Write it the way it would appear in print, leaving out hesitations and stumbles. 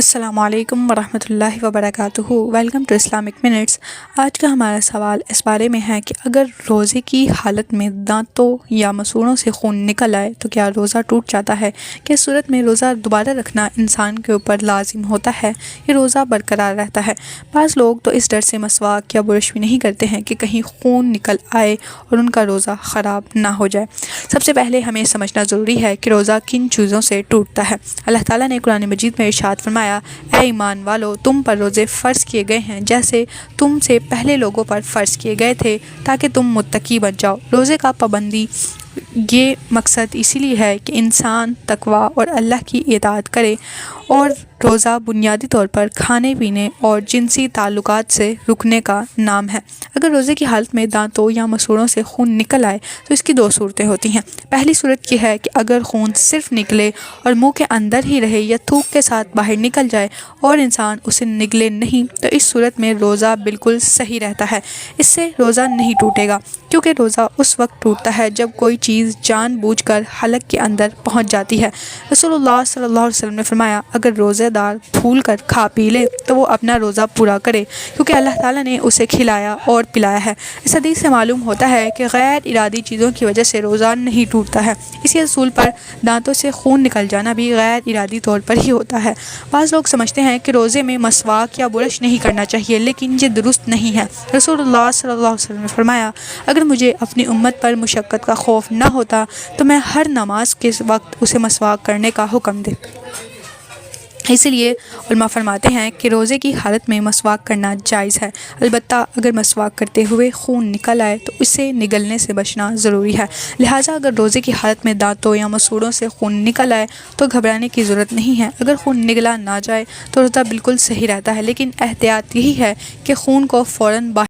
السلام علیکم ورحمۃ اللہ وبرکاتہ۔ Welcome to Islamic minutes. آج کا ہمارا سوال اس بارے میں ہے کہ اگر روزے کی حالت میں دانتوں یا مسوڑوں سے خون نکل آئے تو کیا روزہ ٹوٹ جاتا ہے؟ کہ اس صورت میں روزہ دوبارہ رکھنا انسان کے اوپر لازم ہوتا ہے یا روزہ برقرار رہتا ہے؟ بعض لوگ تو اس ڈر سے مسواک یا برش بھی نہیں کرتے ہیں کہ کہیں خون نکل آئے اور ان کا روزہ خراب نہ ہو جائے۔ سب سے پہلے ہمیں سمجھنا ضروری ہے کہ روزہ کن چیزوں سے ٹوٹتا ہے۔ اللہ تعالیٰ نے قرآن مجید میں ارشاد فرمایا، اے ایمان والو، تم پر روزے فرض کیے گئے ہیں جیسے تم سے پہلے لوگوں پر فرض کیے گئے تھے تاکہ تم متقی بن جاؤ۔ روزے کا پابندی یہ مقصد اسی لیے ہے کہ انسان تقوی اور اللہ کی اطاعت کرے، اور روزہ بنیادی طور پر کھانے پینے اور جنسی تعلقات سے رکنے کا نام ہے۔ اگر روزے کی حالت میں دانتوں یا مسوڑوں سے خون نکل آئے تو اس کی دو صورتیں ہوتی ہیں۔ پہلی صورت یہ ہے کہ اگر خون صرف نکلے اور منہ کے اندر ہی رہے یا تھوک کے ساتھ باہر نکل جائے اور انسان اسے نگلے نہیں، تو اس صورت میں روزہ بالکل صحیح رہتا ہے، اس سے روزہ نہیں ٹوٹے گا، کیونکہ روزہ اس وقت ٹوٹتا ہے جب کوئی چیز جان بوجھ کر حلق کے اندر پہنچ جاتی ہے۔ رسول اللہ صلی اللہ علیہ وسلم نے فرمایا، اگر روزہ دار بھول کر کھا پی لے تو وہ اپنا روزہ پورا کرے، کیونکہ اللہ تعالیٰ نے اسے کھلایا اور پلایا ہے۔ اس حدیث سے معلوم ہوتا ہے کہ غیر ارادی چیزوں کی وجہ سے روزہ نہیں ٹوٹتا ہے۔ اسی اصول پر دانتوں سے خون نکل جانا بھی غیر ارادی طور پر ہی ہوتا ہے۔ بعض لوگ سمجھتے ہیں کہ روزے میں مسواک یا برش نہیں کرنا چاہیے، لیکن یہ درست نہیں ہے۔ رسول اللہ صلی اللہ علیہ وسلم نے فرمایا، اگر مجھے اپنی امت پر مشقت کا خوف نہ ہوتا تو میں ہر نماز کے وقت اسے مسواک کرنے کا حکم دیتا۔ اسی لیے علماء فرماتے ہیں کہ روزے کی حالت میں مسواک کرنا جائز ہے، البتہ اگر مسواک کرتے ہوئے خون نکل آئے تو اسے نگلنے سے بچنا ضروری ہے۔ لہٰذا اگر روزے کی حالت میں دانتوں یا مسوڑوں سے خون نکل آئے تو گھبرانے کی ضرورت نہیں ہے۔ اگر خون نگلا نہ جائے تو روزہ بالکل صحیح رہتا ہے، لیکن احتیاط یہی ہے کہ خون کو فوراً باہر